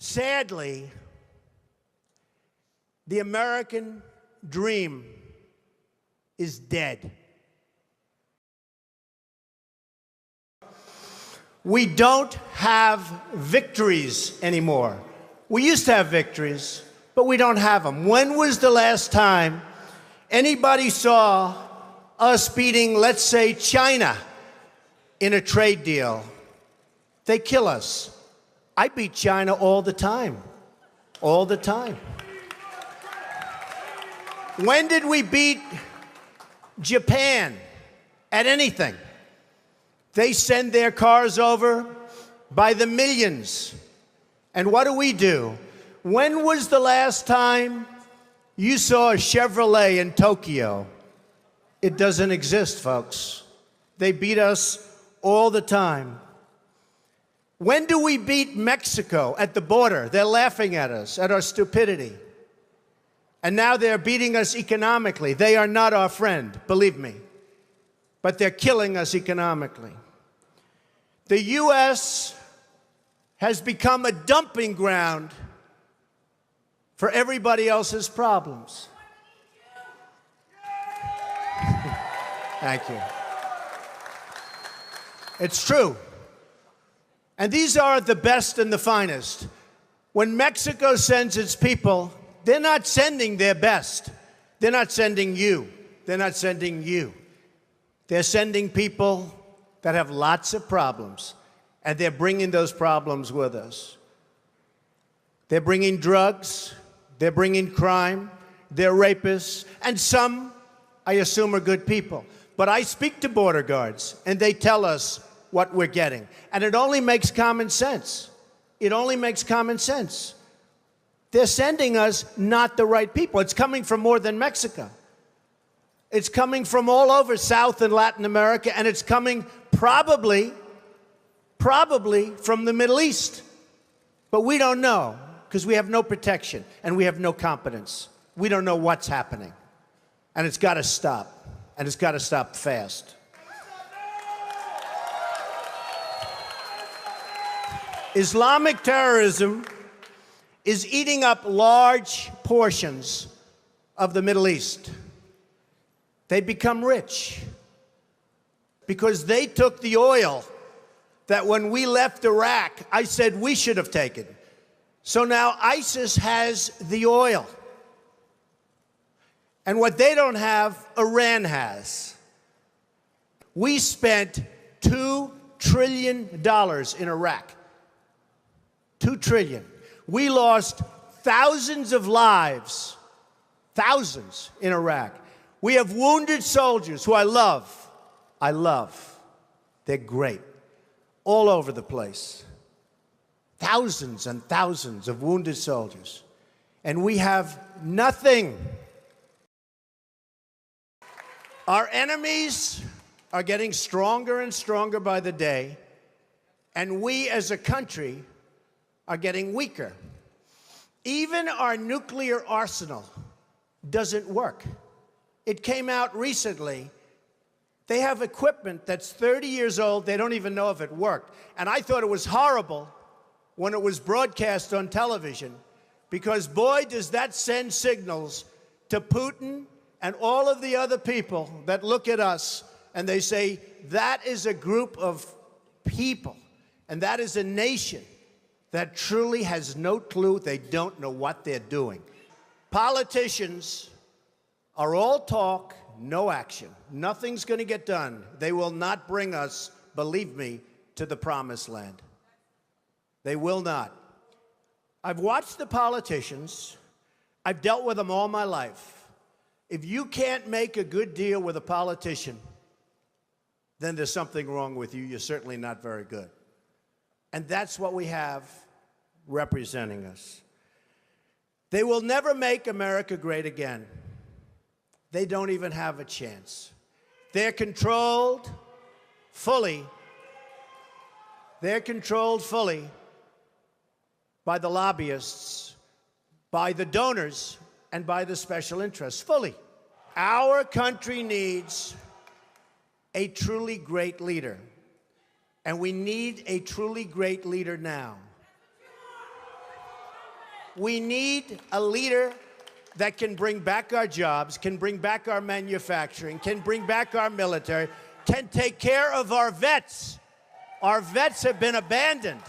Sadly, the American dream is dead. We don't have victories anymore. We used to have victories, but we don't have them. When was the last time anybody saw us beating, let's say, China in a trade deal? They kill us. I beat China all the time. All the time. When did we beat Japan at anything? They send their cars over by the millions. And what do? When was the last time you saw a Chevrolet in Tokyo? It doesn't exist, folks. They beat us all the time. When do we beat Mexico at the border? They're laughing at us, at our stupidity. And now they're beating us economically. They are not our friend, believe me. But they're killing us economically. The U.S. has become a dumping ground for everybody else's problems. Thank you. It's true. And these are the best and the finest. When Mexico sends its people, they're not sending their best. They're not sending you. They're not sending you. They're sending people that have lots of problems, and they're bringing those problems with us. They're bringing drugs, they're bringing crime, they're rapists, and some, I assume, are good people. But I speak to border guards, and they tell us what we're getting. And it only makes common sense. It only makes common sense. They're sending us not the right people. It's coming from more than Mexico. It's coming from all over South and Latin America, and it's coming probably from the Middle East. But we don't know, because we have no protection, and we have no competence. We don't know what's happening. And it's got to stop, and it's got to stop fast. Islamic terrorism is eating up large portions of the Middle East. They become rich because they took the oil that when we left Iraq, I said we should have taken. So now ISIS has the oil. And what they don't have, Iran has. We spent $2 trillion in Iraq. $2 trillion. We lost thousands of lives, thousands in Iraq. We have wounded soldiers who I love. I love. They're great. All over the place. Thousands and thousands of wounded soldiers. And we have nothing. Our enemies are getting stronger and stronger by the day, and we as a country are getting weaker. Even our nuclear arsenal doesn't work. It came out recently. They have equipment that's 30 years old. They don't even know if it worked. And I thought it was horrible when it was broadcast on television, because boy, does that send signals to Putin and all of the other people that look at us and they say, that is a group of people, and that is a nation that truly has no clue. They don't know what they're doing. Politicians are all talk, no action. Nothing's going to get done. They will not bring us, believe me, to the promised land. They will not. I've watched the politicians. I've dealt with them all my life. If you can't make a good deal with a politician, then there's something wrong with you. You're certainly not very good. And that's what we have representing us. They will never make America great again. They don't even have a chance. They're controlled fully. They're controlled fully by the lobbyists, by the donors, and by the special interests, fully. Our country needs a truly great leader, and we need a truly great leader now. We need a leader that can bring back our jobs, can bring back our manufacturing, can bring back our military, can take care of our vets. Our vets have been abandoned.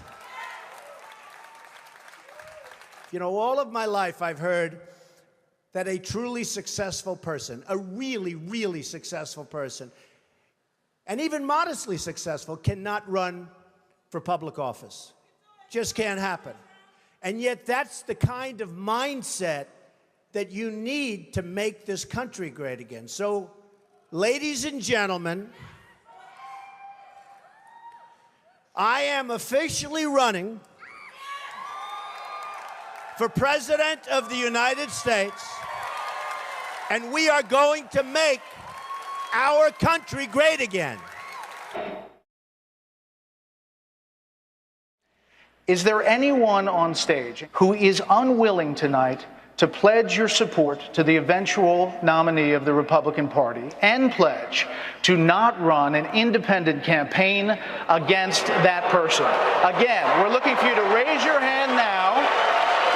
You know, all of my life I've heard that a truly successful person, a really, really successful person, and even modestly successful, cannot run for public office. Just can't happen. And yet that's the kind of mindset that you need to make this country great again. So, ladies and gentlemen, I am officially running for President of the United States, and we are going to make our country great again. Is there anyone on stage who is unwilling tonight to pledge your support to the eventual nominee of the Republican Party and pledge to not run an independent campaign against that person? Again, we're looking for you to raise your hand now.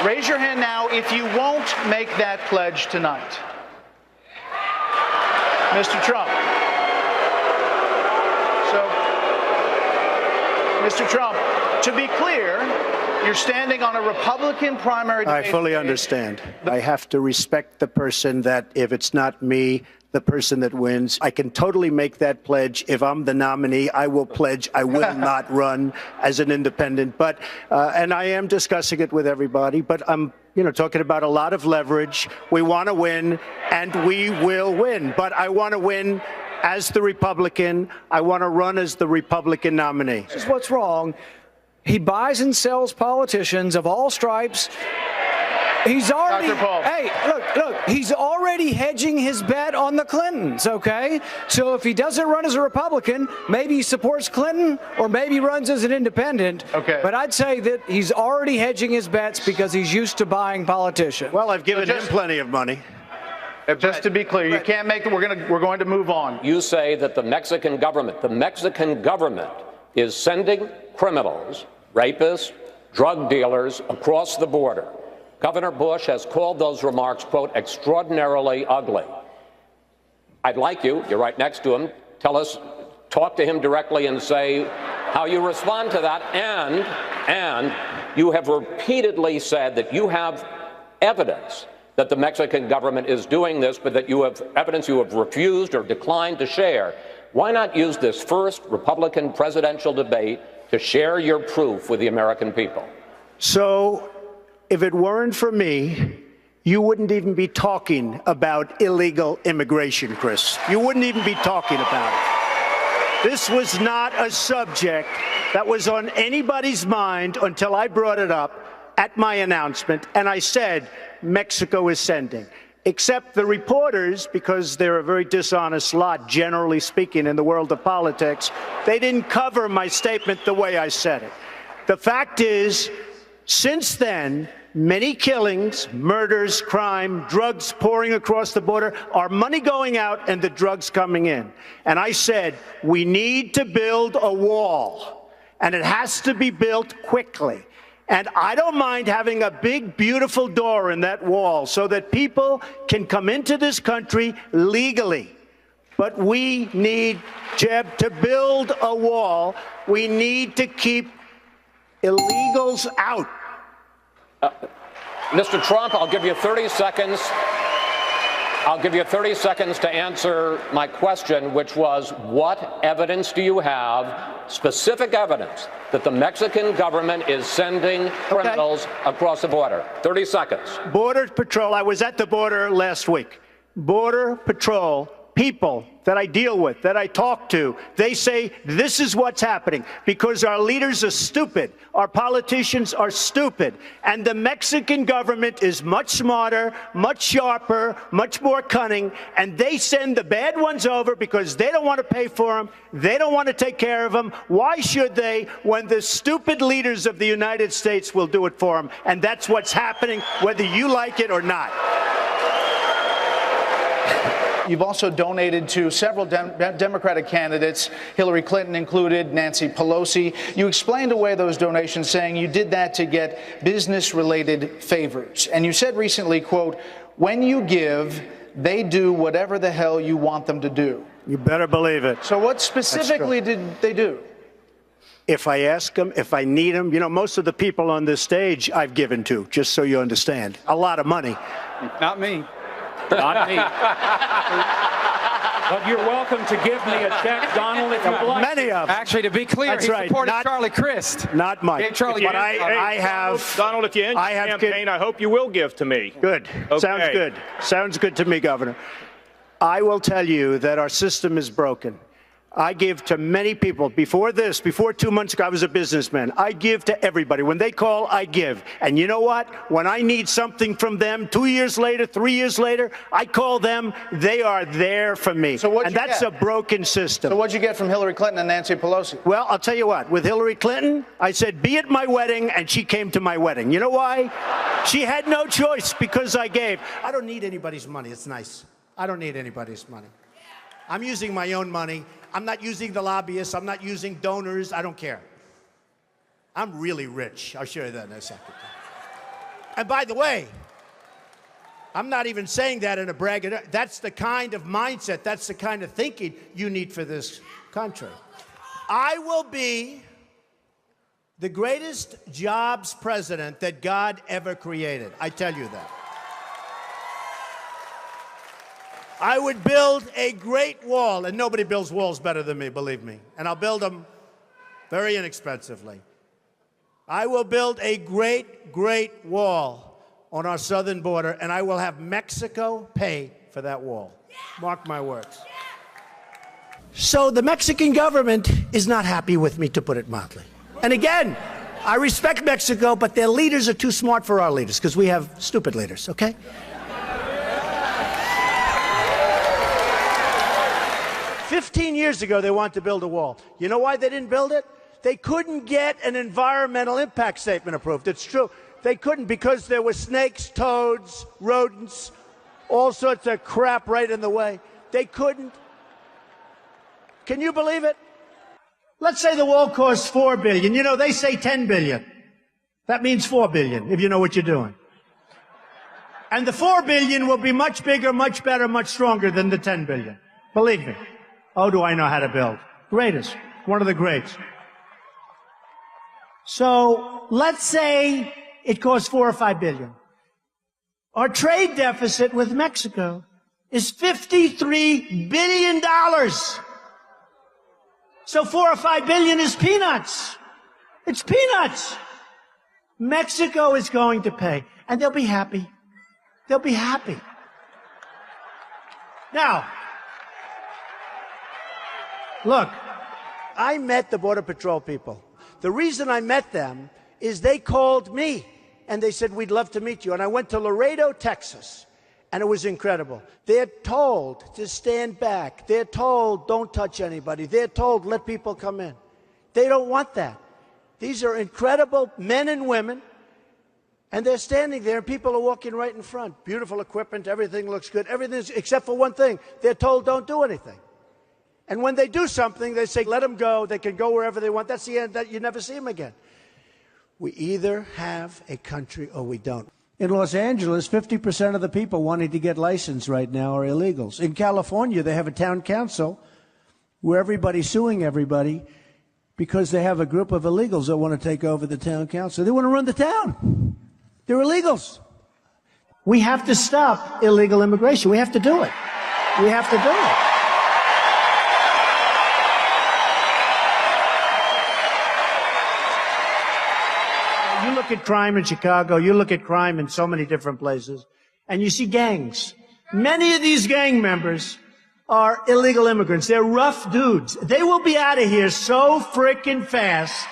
Raise your hand now if you won't make that pledge tonight. Mr. Trump. So, Mr. Trump, to be clear, you're standing on a Republican primary debate. I fully understand. I have to respect the person that, if it's not me, the person that wins. I can totally make that pledge. If I'm the nominee, I will pledge I will not run as an independent. But, and I am discussing it with everybody, but I'm, talking about a lot of leverage. We want to win, and we will win. But I want to win as the Republican. I want to run as the Republican nominee. This is what's wrong. He buys and sells politicians of all stripes. He's already, hey, look, he's already hedging his bet on the Clintons, okay? So if he doesn't run as a Republican, maybe he supports Clinton or maybe runs as an independent. Okay. But I'd say that he's already hedging his bets because he's used to buying politicians. Well, I've given him plenty of money. Just to be clear, you can't make it. We're going to move on. You say that the Mexican government is sending criminals, rapists, drug dealers across the border. Governor Bush has called those remarks, quote, extraordinarily ugly. I'd like you're right next to him, talk to him directly and say how you respond to that. And you have repeatedly said that you have evidence that the Mexican government is doing this, but that you have evidence you have refused or declined to share. Why not use this first Republican presidential debate to share your proof with the American people? So, if it weren't for me, you wouldn't even be talking about illegal immigration, Chris. You wouldn't even be talking about it. This was not a subject that was on anybody's mind until I brought it up at my announcement, and I said, Mexico is sending. Except the reporters, because they're a very dishonest lot, generally speaking, in the world of politics, they didn't cover my statement the way I said it. The fact is, since then, many killings, murders, crime, drugs pouring across the border, our money going out and the drugs coming in. And I said, we need to build a wall, and it has to be built quickly. And I don't mind having a big, beautiful door in that wall so that people can come into this country legally. But we need, Jeb, to build a wall. We need to keep illegals out. Mr. Trump, I'll give you 30 seconds. I'll give you 30 seconds to answer my question, which was, what evidence do you have, specific evidence, that the Mexican government is sending criminals across the border? 30 seconds. Border Patrol, I was at the border last week. Border Patrol, people that I deal with, that I talk to, they say this is what's happening because our leaders are stupid, our politicians are stupid, and the Mexican government is much smarter, much sharper, much more cunning, and they send the bad ones over because they don't want to pay for them, they don't want to take care of them. Why should they when the stupid leaders of the United States will do it for them? And that's what's happening, whether you like it or not. You've also donated to several Democratic candidates, Hillary Clinton included, Nancy Pelosi. You explained away those donations, saying you did that to get business-related favors. And you said recently, quote, "When you give, they do whatever the hell you want them to do." You better believe it. So what specifically did they do? If I ask them, if I need them, you know, most of the people on this stage I've given to, just so you understand. A lot of money. Not me. Not me. But you're welcome to give me a check, Donald, if you'd like. Many of them. Actually, to be clear, That's he right. supported Not Charlie Crist. Not Mike. Charlie, but I have. Donald, if you end your campaign, I hope you will give to me. Good. Okay. Sounds good. Sounds good to me, Governor. I will tell you that our system is broken. I give to many people. Before 2 months ago, I was a businessman. I give to everybody. When they call, I give. And you know what? When I need something from them 2 years later, 3 years later, I call them. They are there for me. So and that's a broken system. So what'd you get from Hillary Clinton and Nancy Pelosi? Well, I'll tell you what. With Hillary Clinton, I said, be at my wedding, and she came to my wedding. You know why? She had no choice because I gave. I don't need anybody's money. It's nice. I don't need anybody's money. I'm using my own money. I'm not using the lobbyists. I'm not using donors. I don't care. I'm really rich. I'll show you that in a second. And by the way, I'm not even saying that in a bragging. That's the kind of mindset, that's the kind of thinking you need for this country. I will be the greatest jobs president that God ever created. I tell you that. I would build a great wall, and nobody builds walls better than me, believe me. And I'll build them very inexpensively. I will build a great, great wall on our southern border, and I will have Mexico pay for that wall. Mark my words. So the Mexican government is not happy with me, to put it mildly. And again, I respect Mexico, but their leaders are too smart for our leaders, because we have stupid leaders, okay? 15 years ago, they wanted to build a wall. You know why they didn't build it? They couldn't get an environmental impact statement approved. It's true. They couldn't because there were snakes, toads, rodents, all sorts of crap right in the way. They couldn't. Can you believe it? Let's say the wall costs $4 billion. You know, they say $10 billion. That means $4 billion, if you know what you're doing. And the $4 billion will be much bigger, much better, much stronger than the $10 billion. Believe me. Oh, do I know how to build? Greatest. One of the greats. So let's say it costs $4 or $5 billion. Our trade deficit with Mexico is $53 billion. So $4 or $5 billion is peanuts. It's peanuts. Mexico is going to pay, and they'll be happy. They'll be happy. Now, look, I met the Border Patrol people. The reason I met them is they called me, and they said, we'd love to meet you. And I went to Laredo, Texas, and it was incredible. They're told to stand back. They're told, don't touch anybody. They're told, let people come in. They don't want that. These are incredible men and women, and they're standing there, and people are walking right in front. Beautiful equipment, everything looks good, everything's, except for one thing. They're told, don't do anything. And when they do something, they say, let them go. They can go wherever they want. That's the end. You never see them again. We either have a country or we don't. In Los Angeles, 50% of the people wanting to get licensed right now are illegals. In California, they have a town council where everybody's suing everybody because they have a group of illegals that want to take over the town council. They want to run the town. They're illegals. We have to stop illegal immigration. We have to do it. We have to do it. You look at crime in Chicago, you look at crime in so many different places, and you see gangs. Many of these gang members are illegal immigrants. They're rough dudes. They will be out of here so frickin' fast.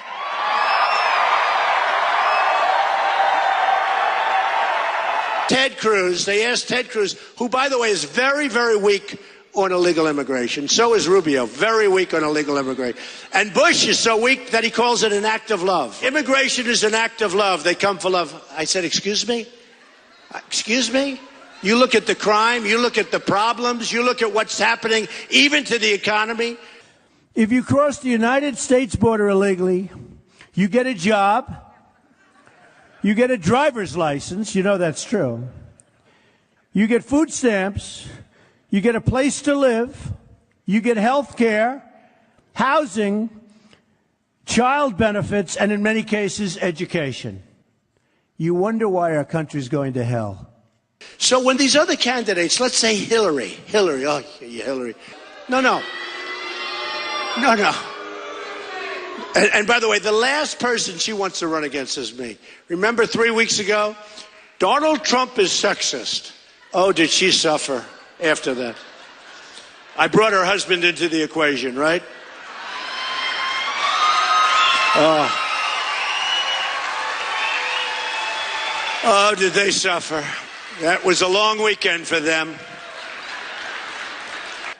Ted Cruz, they asked Ted Cruz, who, by the way, is very, very weak on illegal immigration. So is Rubio, very weak on illegal immigration. And Bush is so weak that he calls it an act of love. Immigration is an act of love. They come for love. I said, excuse me? Excuse me? You look at the crime, you look at the problems, you look at what's happening even to the economy. If you cross the United States border illegally, you get a job, you get a driver's license, you know that's true. You get food stamps, you get a place to live, you get health care, housing, child benefits, and in many cases, education. You wonder why our country's going to hell. So when these other candidates, let's say Hillary, oh, yeah, Hillary. No. And by the way, the last person she wants to run against is me. Remember 3 weeks ago? Donald Trump is sexist. Oh, did she suffer after that? I brought her husband into the equation, right? Oh, did they suffer? That was a long weekend for them.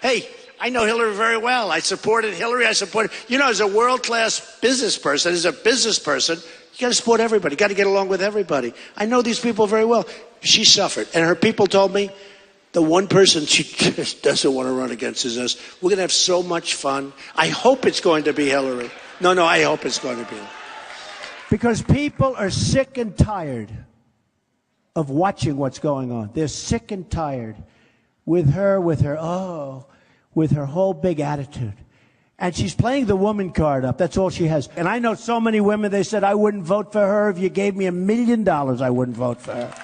Hey, I know Hillary very well. I supported Hillary. As a world-class business person, you got to support everybody. You got to get along with everybody. I know these people very well. She suffered, and her people told me the one person she just doesn't want to run against is us. We're going to have so much fun. I hope it's going to be Hillary. No, I hope it's going to be Hillary. Because people are sick and tired of watching what's going on. They're sick and tired with her whole big attitude. And she's playing the woman card up. That's all she has. And I know so many women, they said, I wouldn't vote for her. If you gave me $1 million, I wouldn't vote for her.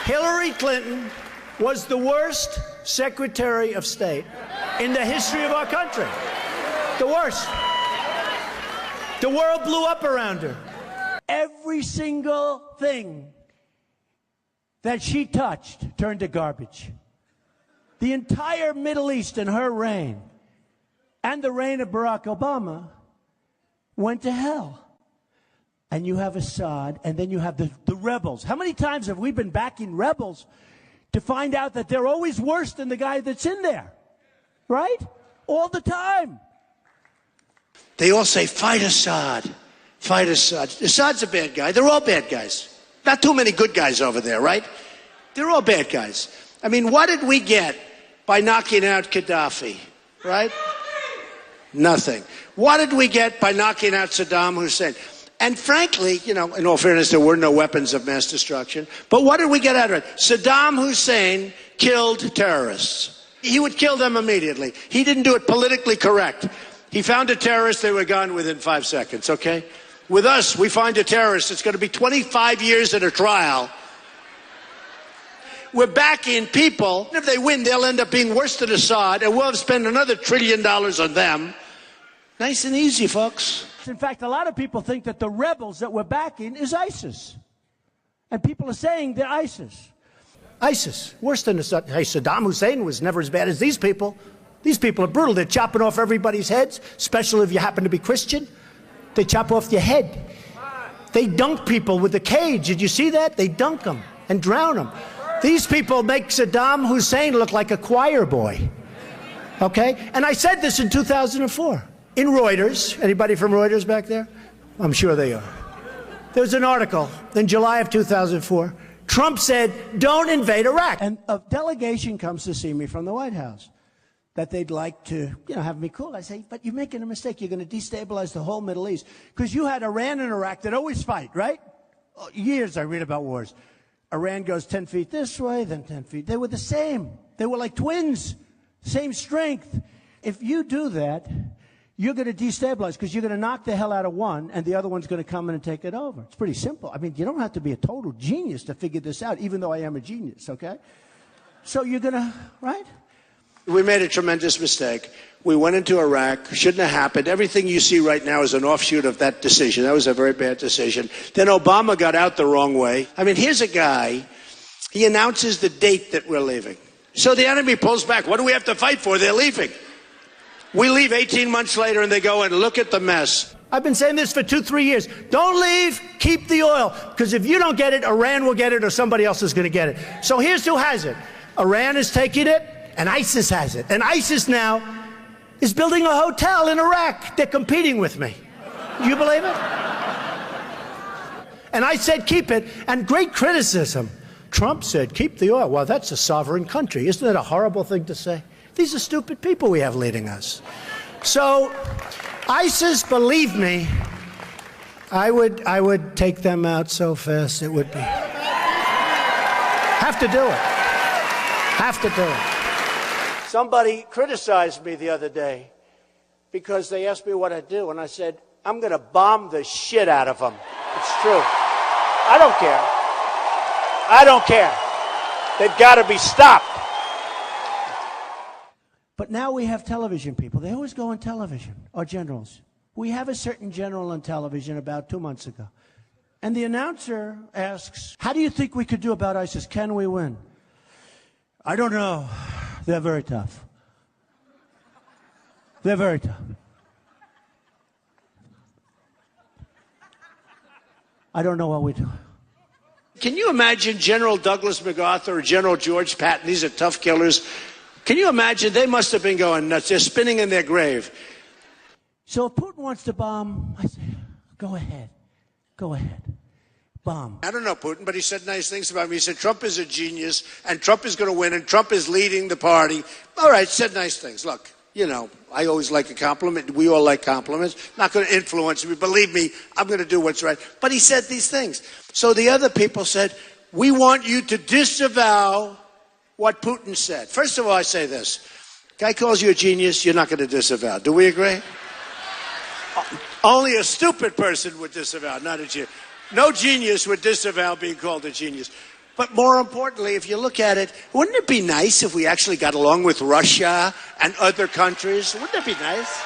Hillary Clinton was the worst Secretary of State in the history of our country. The worst. The world blew up around her. Every single thing that she touched turned to garbage. The entire Middle East in her reign and the reign of Barack Obama went to hell. And you have Assad, and then you have the rebels. How many times have we been backing rebels to find out that they're always worse than the guy that's in there? Right? All the time. They all say, fight Assad. Fight Assad. Assad's a bad guy. They're all bad guys. Not too many good guys over there, right? They're all bad guys. I mean, what did we get by knocking out Gaddafi, right? Nothing. What did we get by knocking out Saddam Hussein? And frankly, in all fairness, there were no weapons of mass destruction. But what did we get out of it? Saddam Hussein killed terrorists. He would kill them immediately. He didn't do it politically correct. He found a terrorist, they were gone within 5 seconds, okay? With us, we find a terrorist, it's going to be 25 years in a trial. We're backing people. If they win, they'll end up being worse than Assad, and we'll have spent another $1 trillion on them. Nice and easy, folks. In fact, a lot of people think that the rebels that we're backing is ISIS. And people are saying they're ISIS. ISIS, worse than Assad. Hey, Saddam Hussein was never as bad as these people. These people are brutal. They're chopping off everybody's heads, especially if you happen to be Christian. They chop off your head. They dunk people with a cage. Did you see that? They dunk them and drown them. These people make Saddam Hussein look like a choir boy. Okay? And I said this in 2004 in Reuters. Anybody from Reuters back there? I'm sure they are. There was an article in July of 2004. Trump said, don't invade Iraq. And a delegation comes to see me from the White House that they'd like to, have me cool. I say, but you're making a mistake. You're going to destabilize the whole Middle East. Because you had Iran and Iraq that always fight, right? Years I read about wars. Iran goes 10 feet this way, then 10 feet. They were the same. They were like twins, same strength. If you do that, you're going to destabilize because you're going to knock the hell out of one and the other one's going to come in and take it over. It's pretty simple. I mean, you don't have to be a total genius to figure this out, even though I am a genius, okay? So you're going to, right? We made a tremendous mistake. We went into Iraq. Shouldn't have happened. Everything you see right now is an offshoot of that decision. That was a very bad decision. Then Obama got out the wrong way. I mean, here's a guy. He announces the date that we're leaving. So the enemy pulls back. What do we have to fight for? They're leaving. We leave 18 months later and they go and look at the mess. I've been saying this for 2-3 years. Don't leave, keep the oil. Because if you don't get it, Iran will get it or somebody else is going to get it. So here's who has it. Iran is taking it and ISIS has it. And ISIS now is building a hotel in Iraq. They're competing with me. Do you believe it? And I said, keep it. And great criticism. Trump said, keep the oil. Well, that's a sovereign country. Isn't that a horrible thing to say? These are stupid people we have leading us. So ISIS, believe me, I would take them out so fast it would be. Have to do it. Have to do it. Somebody criticized me the other day because they asked me what I'd do, and I said, I'm going to bomb the shit out of them. It's true. I don't care. I don't care. They've got to be stopped. But now we have television people. They always go on television, or generals. We have a certain general on television about 2 months ago. And the announcer asks, how do you think we could do about ISIS? Can we win? I don't know. They're very tough. They're very tough. I don't know what we do. Can you imagine General Douglas MacArthur or General George Patton? These are tough killers. Can you imagine? They must have been going nuts. They're spinning in their grave. So if Putin wants to bomb, I say, go ahead. Go ahead. Bomb. I don't know Putin, but he said nice things about me. He said Trump is a genius, and Trump is going to win, and Trump is leading the party. All right, said nice things. Look, you know, I always like a compliment. We all like compliments. Not going to influence me. Believe me, I'm going to do what's right. But he said these things. So the other people said, we want you to disavow what Putin said. First of all, I say this. Guy calls you a genius, you're not going to disavow. Do we agree? Only a stupid person would disavow, not a genius. No genius would disavow being called a genius. But more importantly, if you look at it, wouldn't it be nice if we actually got along with Russia and other countries? Wouldn't it be nice?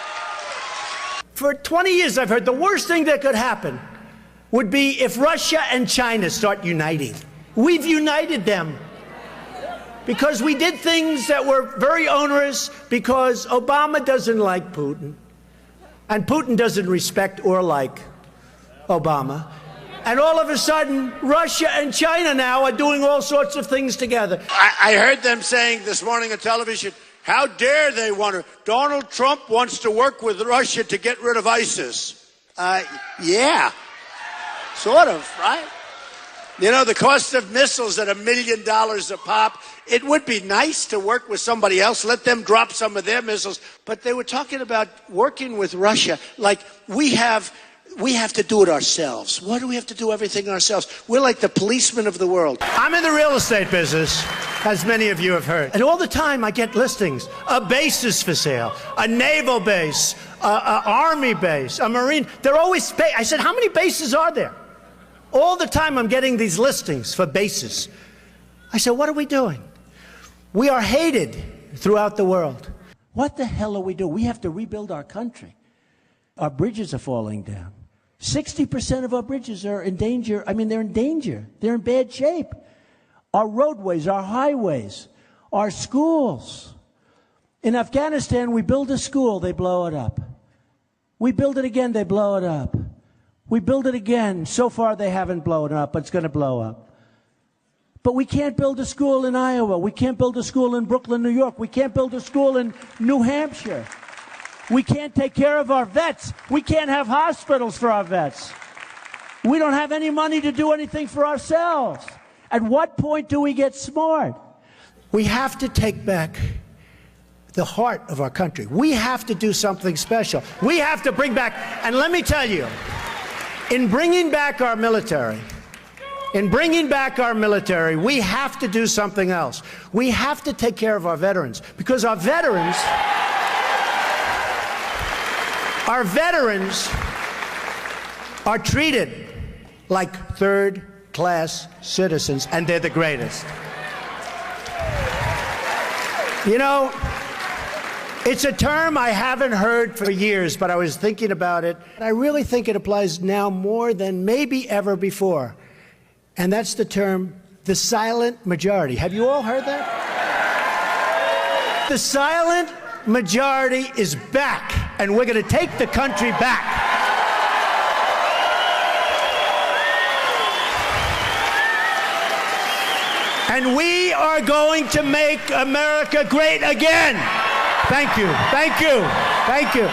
For 20 years, I've heard the worst thing that could happen would be if Russia and China start uniting. We've united them because we did things that were very onerous, because Obama doesn't like Putin, and Putin doesn't respect or like Obama. And all of a sudden, Russia and China now are doing all sorts of things together. I heard them saying this morning on television, how dare they want to? Donald Trump wants to work with Russia to get rid of ISIS. Yeah, sort of, right? You know, the cost of missiles at $1 million a pop. It would be nice to work with somebody else, let them drop some of their missiles. But they were talking about working with Russia like we have to do it ourselves. Why do we have to do everything ourselves? We're like the policemen of the world. I'm in the real estate business, as many of you have heard. And all the time I get listings. A base is for sale, a naval base, a army base, a marine. They're always, I said, how many bases are there? All the time I'm getting these listings for bases. I said, what are we doing? We are hated throughout the world. What the hell are we doing? We have to rebuild our country. Our bridges are falling down. 60% of our bridges are in danger. I mean, they're in danger. They're in bad shape. Our roadways, our highways, our schools. In Afghanistan, we build a school, they blow it up. We build it again, they blow it up. We build it again. So far, they haven't blown it up, but it's going to blow up. But we can't build a school in Iowa. We can't build a school in Brooklyn, New York. We can't build a school in New Hampshire. We can't take care of our vets. We can't have hospitals for our vets. We don't have any money to do anything for ourselves. At what point do we get smart? We have to take back the heart of our country. We have to do something special. We have to bring back, and let me tell you, in bringing back our military, we have to do something else. We have to take care of our veterans, because our veterans are treated like third-class citizens, and they're the greatest. You know, it's a term I haven't heard for years, but I was thinking about it. I really think it applies now more than maybe ever before. And that's the term, the silent majority. Have you all heard that? The silent majority is back, and we're going to take the country back. And we are going to make America great again. Thank you. Thank you. Thank you.